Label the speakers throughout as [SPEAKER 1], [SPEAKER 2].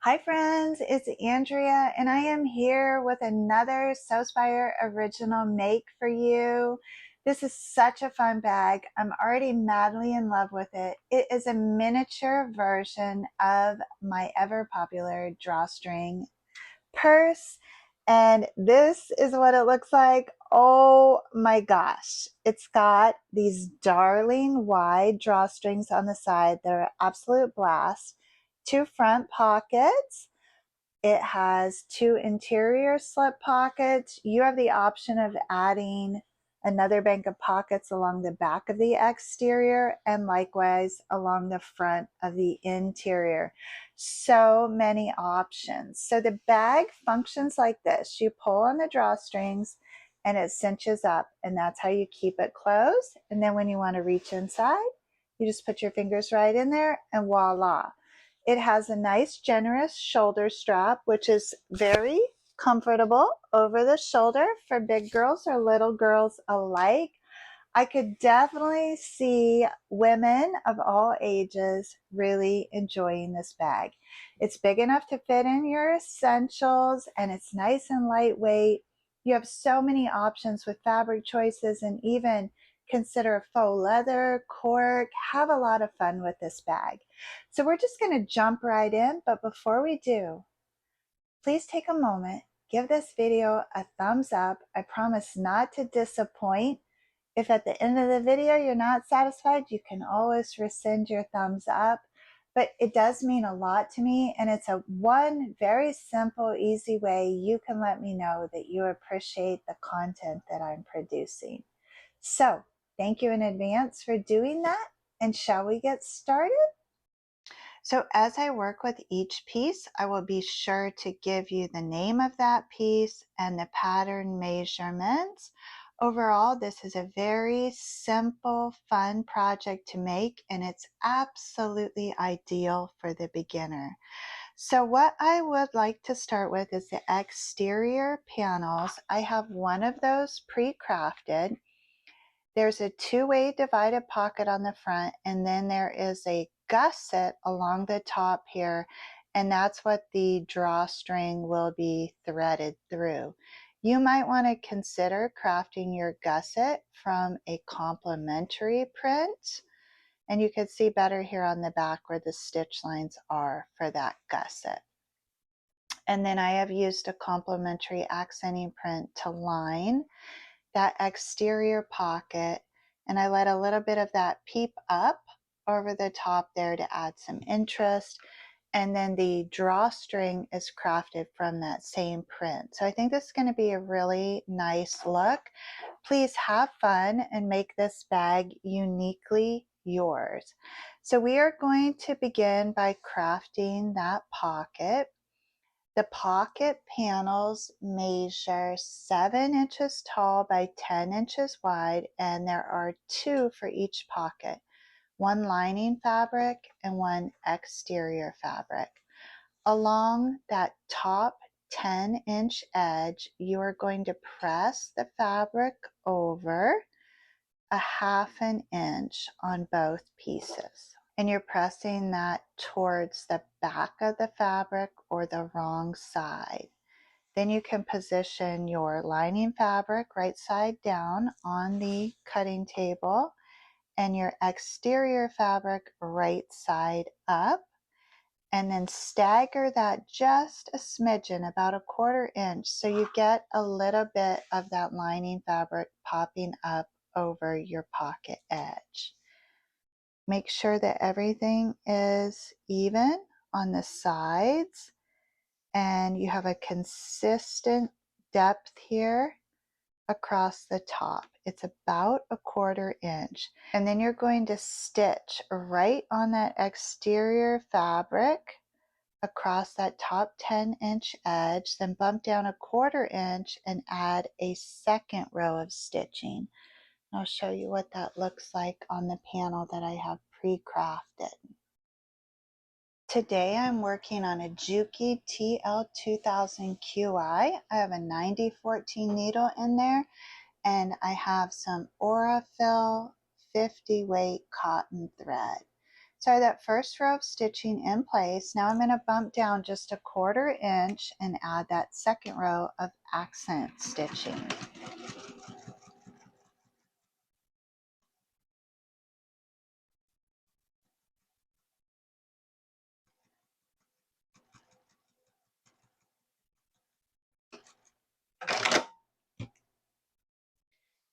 [SPEAKER 1] Hi friends, it's Andrea and I am here with another Sewspire original make for you. This is such a fun bag. I'm already madly in love with it. It is a miniature version of my ever popular drawstring purse, and this is what it looks like. Oh my gosh, it's got these darling wide drawstrings on the side that are absolute blast, two front pockets. It has two interior slip pockets. You have the option of adding another bank of pockets along the back of the exterior and likewise along the front of the interior. So many options. So the bag functions like this. You pull on the drawstrings and it cinches up, and that's how you keep it closed. And then when you want to reach inside, you just put your fingers right in there and voila. It has a nice generous shoulder strap, which is very comfortable over the shoulder for big girls or little girls alike. I could definitely see women of all ages really enjoying this bag. It's big enough to fit in your essentials and it's nice and lightweight. You have so many options with fabric choices, and even consider faux leather, cork. Have a lot of fun with this bag. So we're just going to jump right in, but before we do, please take a moment, give this video a thumbs up. I promise not to disappoint. If at the end of the video you're not satisfied, you can always rescind your thumbs up. But it does mean a lot to me, and it's one very simple, easy way you can let me know that you appreciate the content that I'm producing. So thank you in advance for doing that, and shall we get started? So as I work with each piece, I will be sure to give you the name of that piece and the pattern measurements. Overall, this is a very simple, fun project to make, and it's absolutely ideal for the beginner. So what I would like to start with is the exterior panels. I have one of those pre-crafted. There's a two-way divided pocket on the front, and then there is a gusset along the top here, and that's what the drawstring will be threaded through. You might want to consider crafting your gusset from a complementary print, and you can see better here on the back where the stitch lines are for that gusset. And then I have used a complementary accenting print to line that exterior pocket, and I let a little bit of that peep up over the top there to add some interest. And then the drawstring is crafted from that same print. So I think this is going to be a really nice look. Please have fun and make this bag uniquely yours. So we are going to begin by crafting that pocket. The pocket panels measure 7 inches tall by 10 inches wide, and there are two for each pocket, one lining fabric and one exterior fabric. Along that top 10-inch edge, you are going to press the fabric over a 1/2 inch on both pieces. And you're pressing that towards the back of the fabric or the wrong side. Then you can position your lining fabric right side down on the cutting table and your exterior fabric right side up, and then stagger that just a smidgen, about a 1/4 inch, so you get a little bit of that lining fabric popping up over your pocket edge. Make sure that everything is even on the sides and you have a consistent depth here across the top. It's about a 1/4 inch. And then you're going to stitch right on that exterior fabric across that top 10-inch edge, then bump down a 1/4 inch and add a second row of stitching. I'll show you what that looks like on the panel that I have pre-crafted. Today I'm working on a Juki TL2000QI. I have a 9014 needle in there, and I have some Aurifil 50 weight cotton thread. So that first row of stitching in place, now I'm going to bump down just a 1/4 inch and add that second row of accent stitching.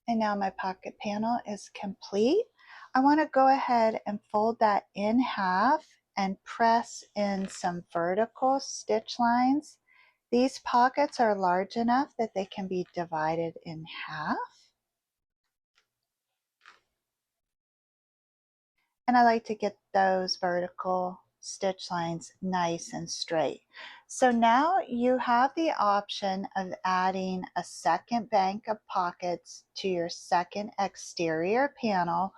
[SPEAKER 1] And now my pocket panel is complete. I want to go ahead and fold that in half and press in some vertical stitch lines. These pockets are large enough that they can be divided in half. And I like to get those vertical stitch lines nice and straight. So now you have the option of adding a second bank of pockets to your second exterior panel,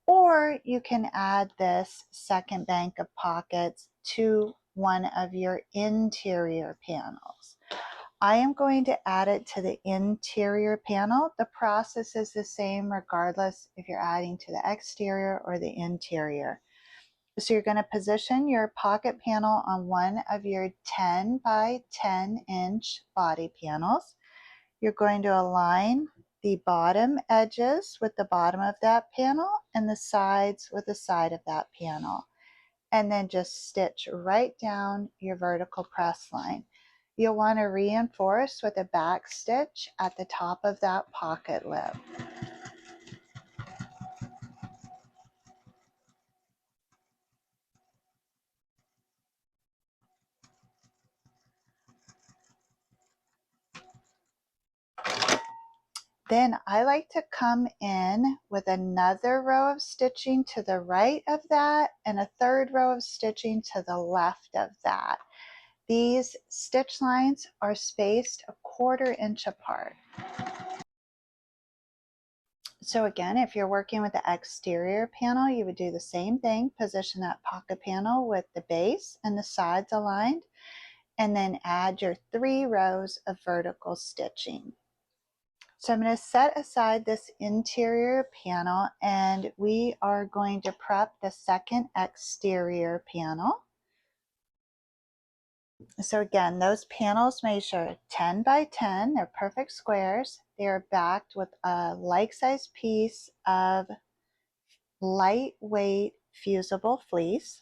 [SPEAKER 1] or you can add this second bank of pockets to one of your interior panels. I am going to add it to the interior panel. The process is the same regardless if you're adding to the exterior or the interior. So you're going to position your pocket panel on one of your 10 by 10 inch body panels. You're going to align the bottom edges with the bottom of that panel and the sides with the side of that panel. And then just stitch right down your vertical press line. You'll want to reinforce with a back stitch at the top of that pocket lip. Then I like to come in with another row of stitching to the right of that and a third row of stitching to the left of that. These stitch lines are spaced a 1/4 inch apart. So again, if you're working with the exterior panel, you would do the same thing. Position that pocket panel with the base and the sides aligned, and then add your 3 rows of vertical stitching. So I'm going to set aside this interior panel, and we are going to prep the second exterior panel. So again, those panels measure 10 by 10. They're perfect squares. They are backed with a like-sized piece of lightweight fusible fleece.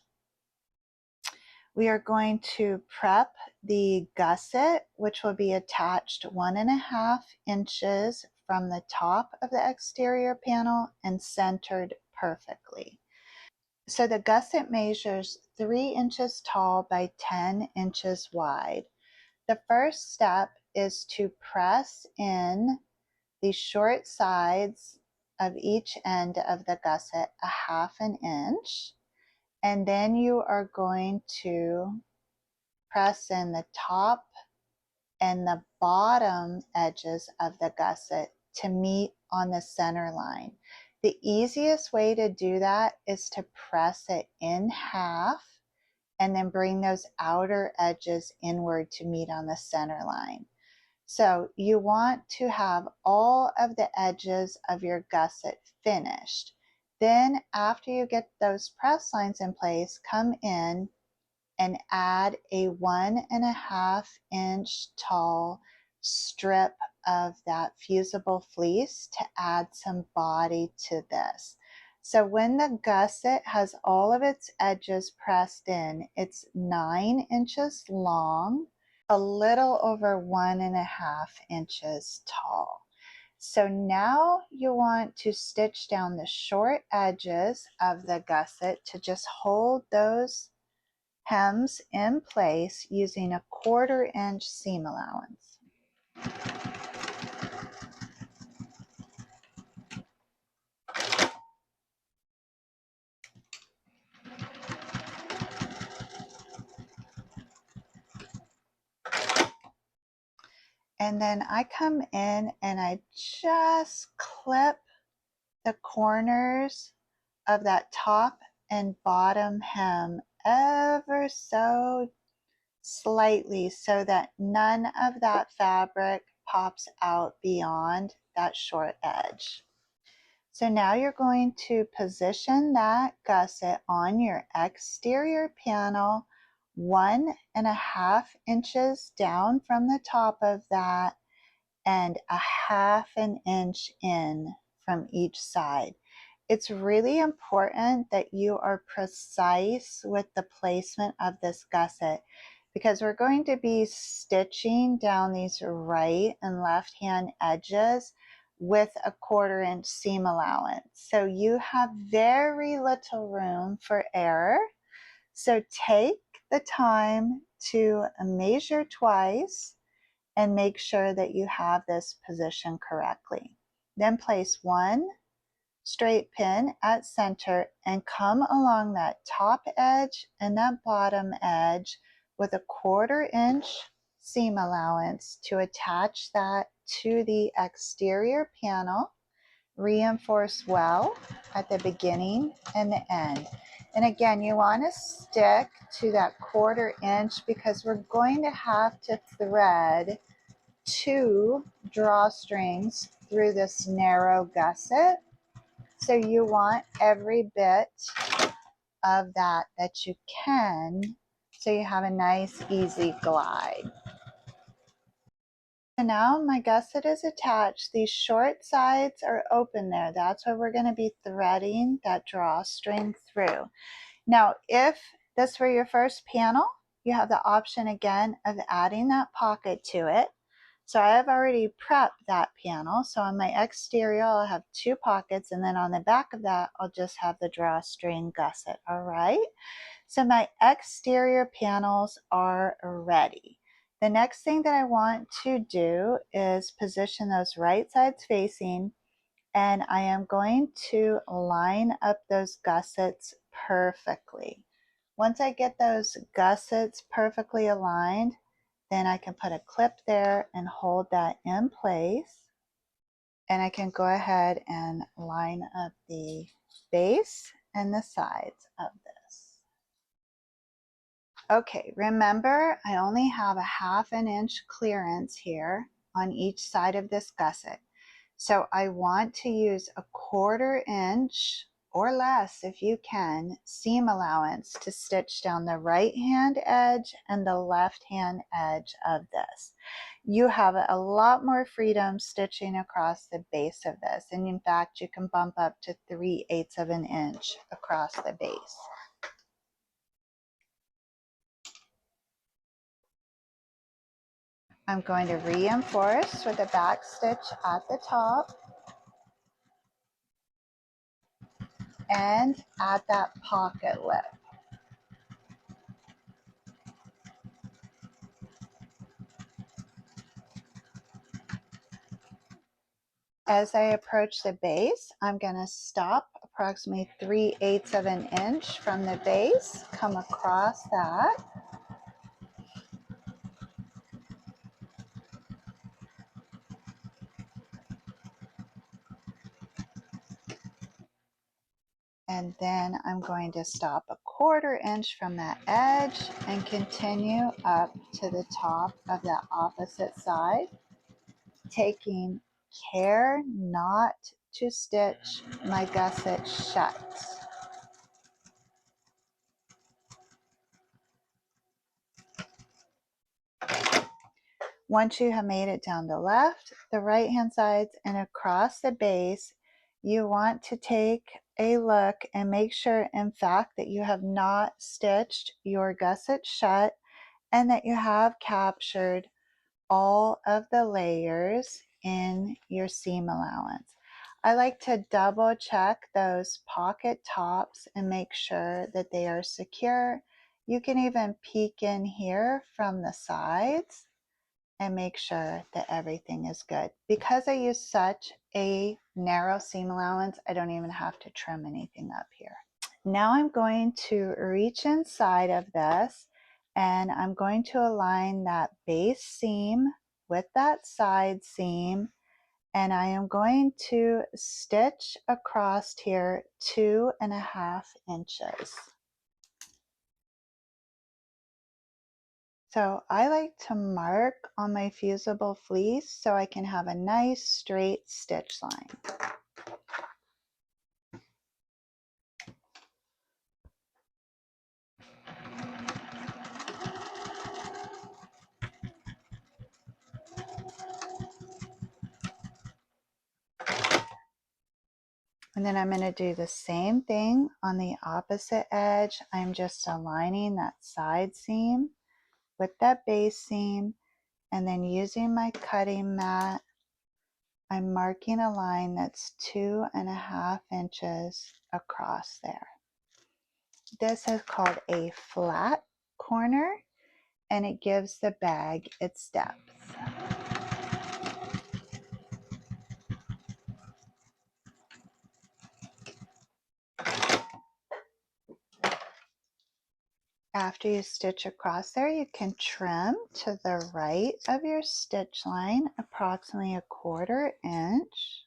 [SPEAKER 1] We are going to prep the gusset, which will be attached 1.5 inches from the top of the exterior panel and centered perfectly. So the gusset measures 3 inches tall by 10 inches wide. The first step is to press in the short sides of each end of the gusset 1/2 inch, and then you are going to press in the top and the bottom edges of the gusset to meet on the center line. The easiest way to do that is to press it in half and then bring those outer edges inward to meet on the center line. So you want to have all of the edges of your gusset finished. Then after you get those press lines in place, come in and add a 1.5 inch tall strip of that fusible fleece to add some body to this. So when the gusset has all of its edges pressed in, it's 9 inches long, a little over 1.5 inches tall. So now you want to stitch down the short edges of the gusset to just hold those hems in place using a 1/4 inch seam allowance. And then I come in and I just clip the corners of that top and bottom hem ever so slightly so that none of that fabric pops out beyond that short edge. So now you're going to position that gusset on your exterior panel 1.5 inches down from the top of that and 1/2 inch in from each side. It's really important that you are precise with the placement of this gusset because we're going to be stitching down these right and left hand edges with a 1/4 inch seam allowance. So you have very little room for error. So take the time to measure twice and make sure that you have this positioned correctly. Then place one straight pin at center and come along that top edge and that bottom edge with a 1/4 inch seam allowance to attach that to the exterior panel. Reinforce well at the beginning and the end. And again, you want to stick to that 1/4 inch because we're going to have to thread 2 drawstrings through this narrow gusset. So you want every bit of that you can, so you have a nice easy glide. So now my gusset is attached. These short sides are open there. That's where we're going to be threading that drawstring through. Now, if this were your first panel, you have the option again of adding that pocket to it. So I have already prepped that panel. So on my exterior, I'll have 2 pockets, and then on the back of that, I'll just have the drawstring gusset. All right. So my exterior panels are ready. The next thing that I want to do is position those right sides facing, and I am going to line up those gussets perfectly. Once I get those gussets perfectly aligned, then I can put a clip there and hold that in place. And I can go ahead and line up the base and the sides of this. Okay, remember I only have a 1/2 inch clearance here on each side of this gusset. So I want to use a 1/4 inch or less, if you can, seam allowance to stitch down the right hand edge and the left hand edge of this. You have a lot more freedom stitching across the base of this, and in fact you can bump up to 3/8 of an inch across the base. I'm going to reinforce with a back stitch at the top and add that pocket lip. As I approach the base, I'm going to stop approximately 3/8 of an inch from the base, come across that. And then I'm going to stop a 1/4 inch from that edge and continue up to the top of that opposite side, taking care not to stitch my gusset shut. Once you have made it down the left, the right hand sides, and across the base, you want to take a look and make sure, in fact, that you have not stitched your gusset shut and that you have captured all of the layers in your seam allowance. I like to double check those pocket tops and make sure that they are secure. You can even peek in here from the sides and make sure that everything is good. Because I use such a narrow seam allowance, I don't even have to trim anything up here. Now I'm going to reach inside of this and I'm going to align that base seam with that side seam, and I am going to stitch across here 2.5 inches. So I like to mark on my fusible fleece so I can have a nice straight stitch line. And then I'm going to do the same thing on the opposite edge. I'm just aligning that side seam with that base seam, and then using my cutting mat, I'm marking a line that's 2.5 inches across there. This is called a flat corner, and it gives the bag its depth. After you stitch across there, you can trim to the right of your stitch line, approximately 1/4 inch.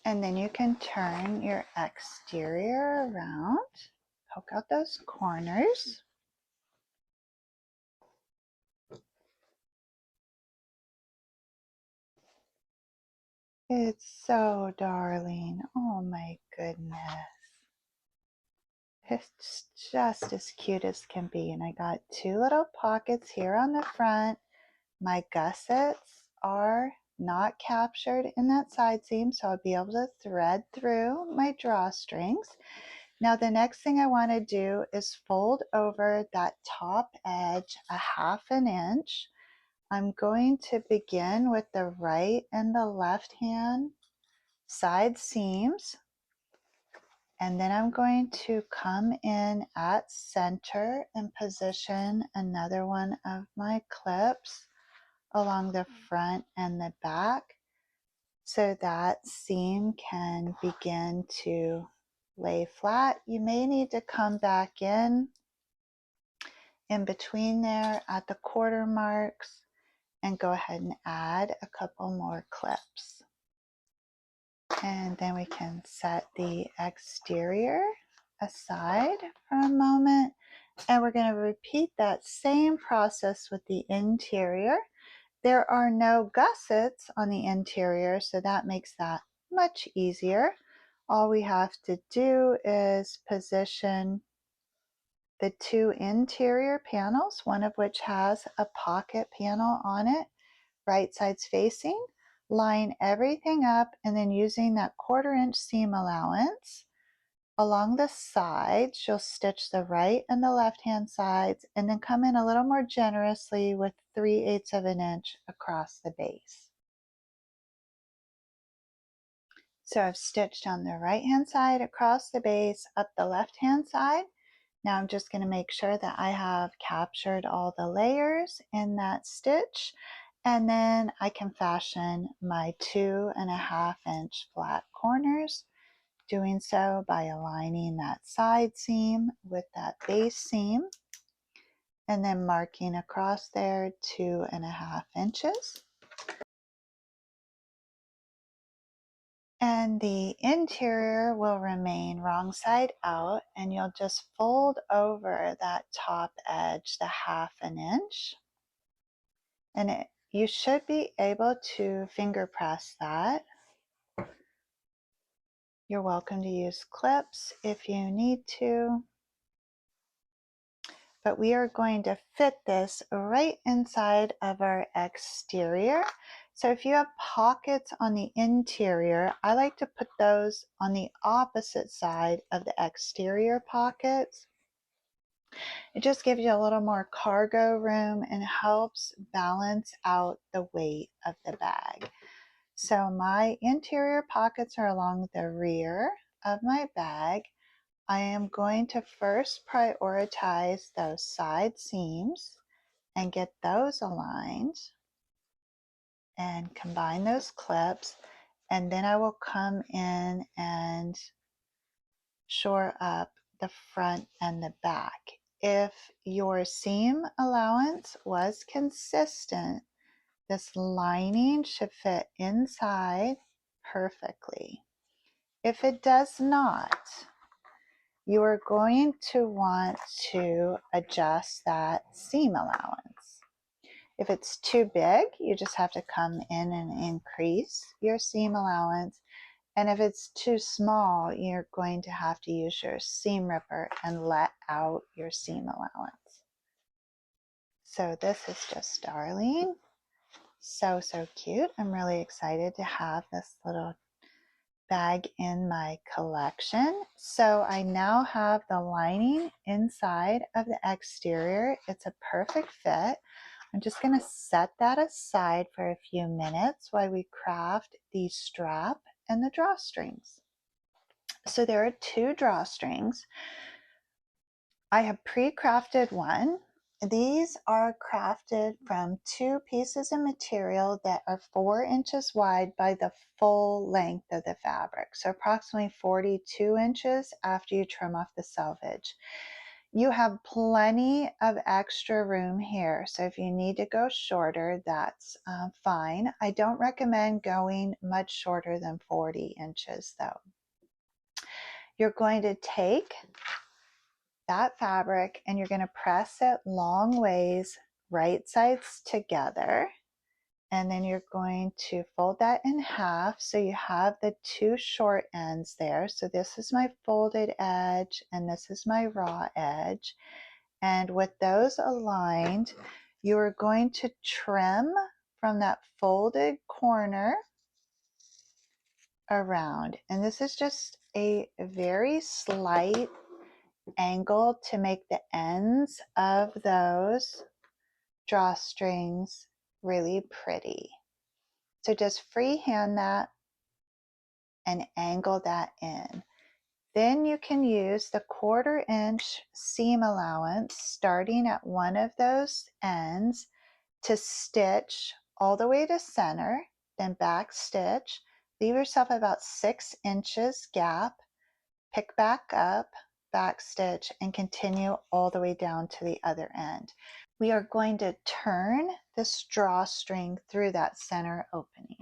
[SPEAKER 1] And then you can turn your exterior around, poke out those corners. It's so darling. Oh my goodness. It's just as cute as can be. And I got 2 little pockets here on the front. My gussets are not captured in that side seam, so I'll be able to thread through my drawstrings. Now the next thing I want to do is fold over that top edge 1/2 inch. I'm going to begin with the right and the left hand side seams, and then I'm going to come in at center and position another one of my clips along the front and the back so that seam can begin to lay flat. You may need to come back in between there at the quarter marks and go ahead and add a couple more clips. And then we can set the exterior aside for a moment, and we're going to repeat that same process with the interior. There are no gussets on the interior, so that makes that much easier. All we have to do is position the 2 interior panels, one of which has a pocket panel on it, right sides facing, line everything up, and then using that 1/4 inch seam allowance along the sides, you'll stitch the right and the left hand sides, and then come in a little more generously with 3/8 of an inch across the base. So I've stitched on the right hand side across the base, up the left hand side. Now I'm just going to make sure that I have captured all the layers in that stitch, and then I can fashion my 2.5 inch flat corners, doing so by aligning that side seam with that base seam and then marking across there 2.5 inches. And the interior will remain wrong side out, and you'll just fold over that top edge the 1/2 inch. And you should be able to finger press that. You're welcome to use clips if you need to. But we are going to fit this right inside of our exterior. So if you have pockets on the interior, I like to put those on the opposite side of the exterior pockets. It just gives you a little more cargo room and helps balance out the weight of the bag. So my interior pockets are along the rear of my bag. I am going to first prioritize those side seams and get those aligned and combine those clips, and then I will come in and shore up the front and the back. If your seam allowance was consistent, this lining should fit inside perfectly. If it does not, you are going to want to adjust that seam allowance. If it's too big, you just have to come in and increase your seam allowance. And if it's too small, you're going to have to use your seam ripper and let out your seam allowance. So this is just darling. So cute. I'm really excited to have this little bag in my collection. So I now have the lining inside of the exterior. It's a perfect fit. I'm just going to set that aside for a few minutes while we craft the strap and the drawstrings. So there are 2 drawstrings. I have pre-crafted one. These are crafted from 2 pieces of material that are 4 inches wide by the full length of the fabric. So approximately 42 inches after you trim off the selvage. You have plenty of extra room here. So if you need to go shorter, that's fine. I don't recommend going much shorter than 40 inches though. You're going to take that fabric and you're going to press it long ways, right sides together, and then you're going to fold that in half so you have the 2 short ends there. So this is my folded edge and this is my raw edge, and with those aligned you are going to trim from that folded corner around, and this is just a very slight angle to make the ends of those drawstrings really pretty. So just freehand that and angle that in. Then you can use the 1/4 inch seam allowance starting at one of those ends to stitch all the way to center, then back stitch. Leave yourself about 6 inches gap, pick back up, back stitch, and continue all the way down to the other end. We are going to turn this drawstring through that center opening.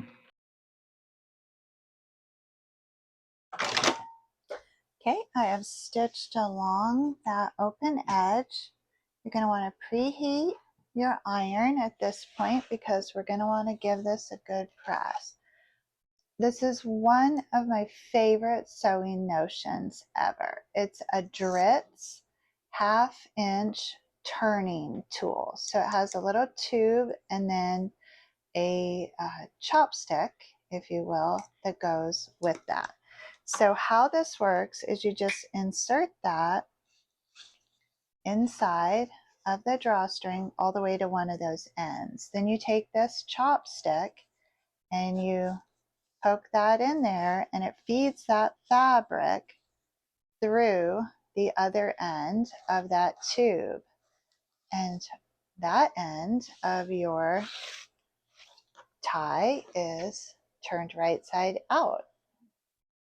[SPEAKER 1] Okay, I have stitched along that open edge. You're going to want to preheat your iron at this point because we're going to want to give this a good press. This is one of my favorite sewing notions ever. It's a Dritz 1/2 inch turning tool. So it has a little tube and then a chopstick, if you will, that goes with that. So how this works is you just insert that inside of the drawstring all the way to one of those ends. Then you take this chopstick and you poke that in there and it feeds that fabric through the other end of that tube, and that end of your tie is turned right side out.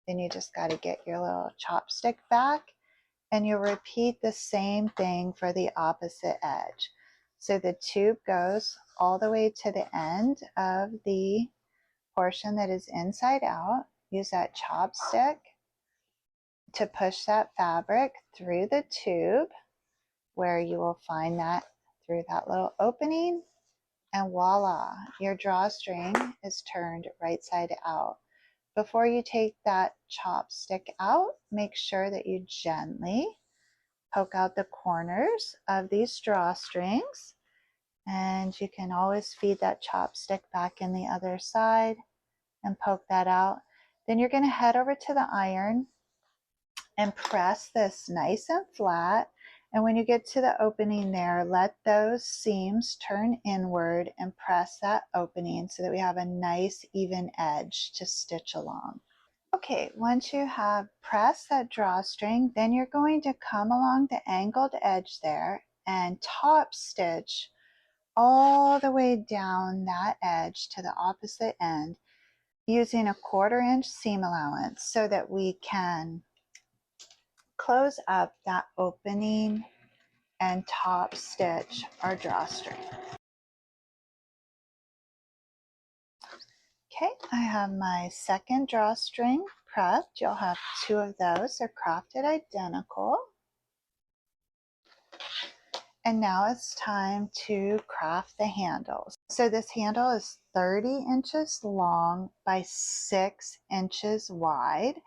[SPEAKER 1] Then you just got to get your little chopstick back and you repeat the same thing for the opposite edge. So the tube goes all the way to the end of the portion that is inside out. Use that chopstick to push that fabric through the tube where you will find that through that little opening, and voila, your drawstring is turned right side out. Before you take that chopstick out, make sure that you gently poke out the corners of these drawstrings, and you can always feed that chopstick back in the other side and poke that out. Then you're going to head over to the iron and press this nice and flat, and when you get to the opening there, let those seams turn inward and press that opening so that we have a nice even edge to stitch along. Okay, once you have pressed that drawstring, then you're going to come along the angled edge there and top stitch all the way down that edge to the opposite end using a 1/4 inch seam allowance so that we can close up that opening and top stitch our drawstring. Okay, I have my second drawstring prepped. You'll have 2 of those. They're crafted identical. And now it's time to craft the handles. So this handle is 30 inches long by 6 inches wide.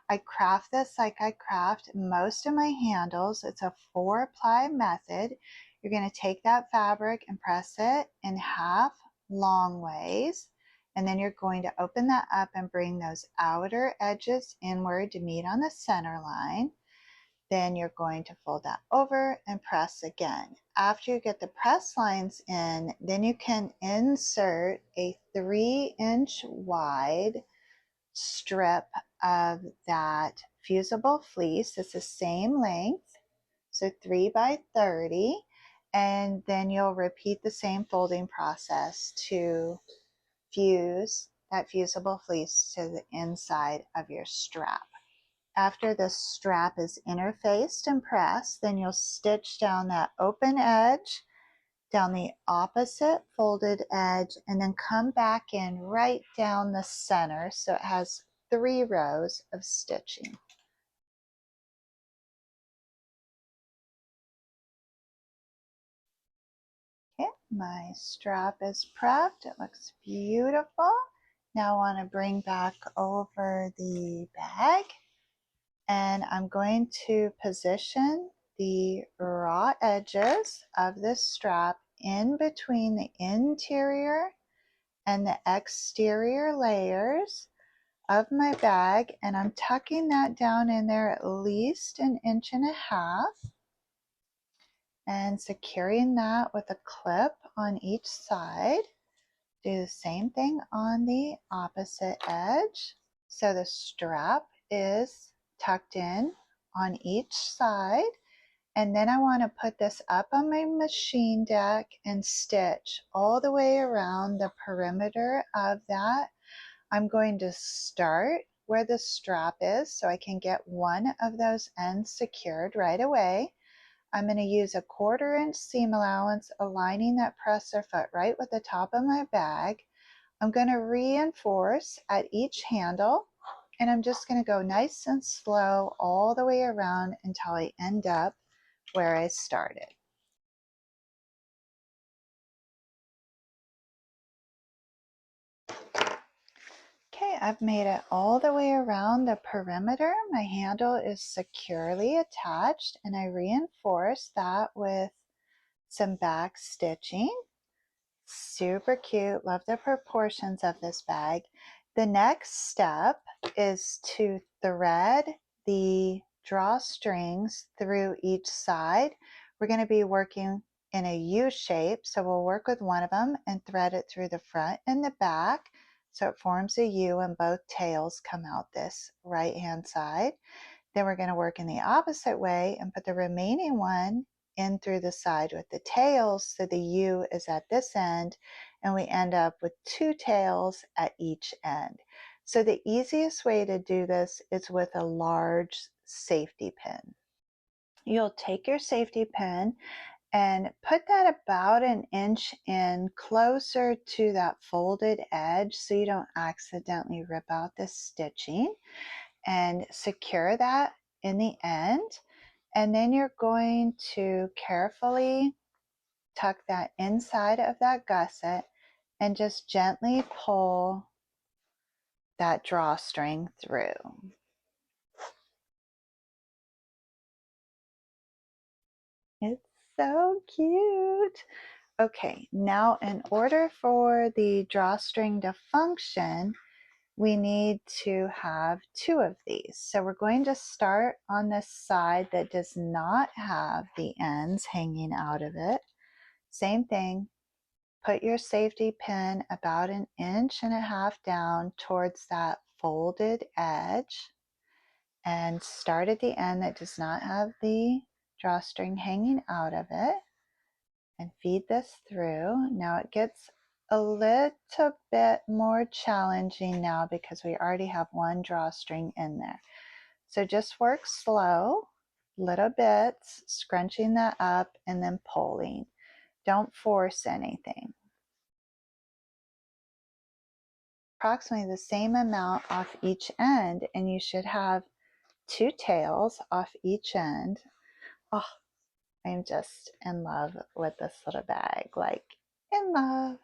[SPEAKER 1] I craft this like I craft most of my handles. It's a 4-ply method. You're going to take that fabric and press it in half long ways. And then you're going to open that up and bring those outer edges inward to meet on the center line. Then you're going to fold that over and press again. After you get the press lines in, then you can insert a 3-inch wide strip of that fusible fleece. It's the same length, so 3 by 30, and then you'll repeat the same folding process to fuse that fusible fleece to the inside of your strap. After the strap is interfaced and pressed, then you'll stitch down that open edge, down the opposite folded edge, and then come back in right down the center so it has 3 rows of stitching. Okay, my strap is prepped. It looks beautiful. Now I want to bring back over the bag, and I'm going to position the raw edges of this strap in between the interior and the exterior layers of my bag, and I'm tucking that down in there at least 1.5 inches and securing that with a clip on each side. Do the same thing on the opposite edge. So the strap is tucked in on each side, and then I want to put this up on my machine deck and stitch all the way around the perimeter of that. I'm going to start where the strap is so I can get one of those ends secured right away. I'm going to use a 1/4 inch seam allowance, aligning that presser foot right with the top of my bag. I'm going to reinforce at each handle, and I'm just going to go nice and slow all the way around until I end up where I started. Okay, I've made it all the way around the perimeter. My handle is securely attached, and I reinforce that with some back stitching. Super cute. Love the proportions of this bag. The next step is to thread the drawstrings through each side. We're going to be working in a U shape, so we'll work with one of them and thread it through the front and the back so it forms a U and both tails come out this right hand side. Then we're going to work in the opposite way and put the remaining one in through the side with the tails, so the U is at this end, and we end up with 2 tails at each end. So the easiest way to do this is with a large safety pin. You'll take your safety pin and put that about 1 inch in closer to that folded edge so you don't accidentally rip out the stitching, and secure that in the end. And then you're going to carefully tuck that inside of that gusset and just gently pull that drawstring through. It's so cute. Okay, now in order for the drawstring to function, we need to have 2 of these. So we're going to start on this side that does not have the ends hanging out of it. Same thing, put your safety pin about 1.5 inches down towards that folded edge and start at the end that does not have the drawstring hanging out of it and feed this through. Now it gets a little bit more challenging now because we already have 1 drawstring in there. So just work slow, little bits, scrunching that up and then pulling. Don't force anything. Approximately the same amount off each end, and you should have 2 tails off each end. Oh, I'm just in love with this little bag, like in love.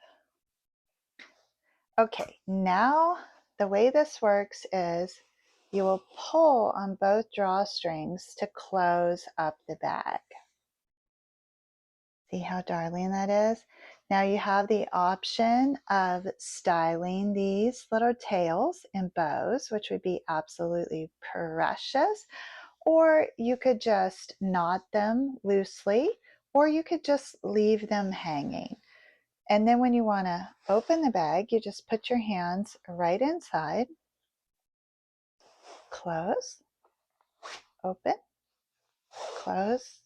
[SPEAKER 1] Okay, now the way this works is you will pull on both drawstrings to close up the bag. See how darling that is? Now you have the option of styling these little tails in bows, which would be absolutely precious, or you could just knot them loosely, or you could just leave them hanging. And then when you want to open the bag, you just put your hands right inside, close, open, close,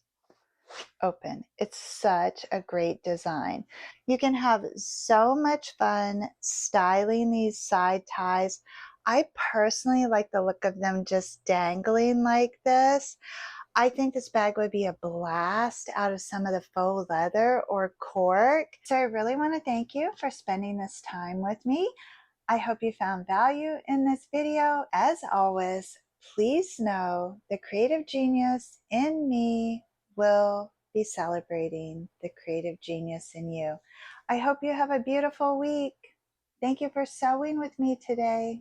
[SPEAKER 1] open. It's such a great design. You can have so much fun styling these side ties. I personally like the look of them just dangling like this. I think this bag would be a blast out of some of the faux leather or cork. So I really want to thank you for spending this time with me. I hope you found value in this video. As always, please know the creative genius in me will be celebrating the creative genius in you. I hope you have a beautiful week. Thank you for sewing with me today.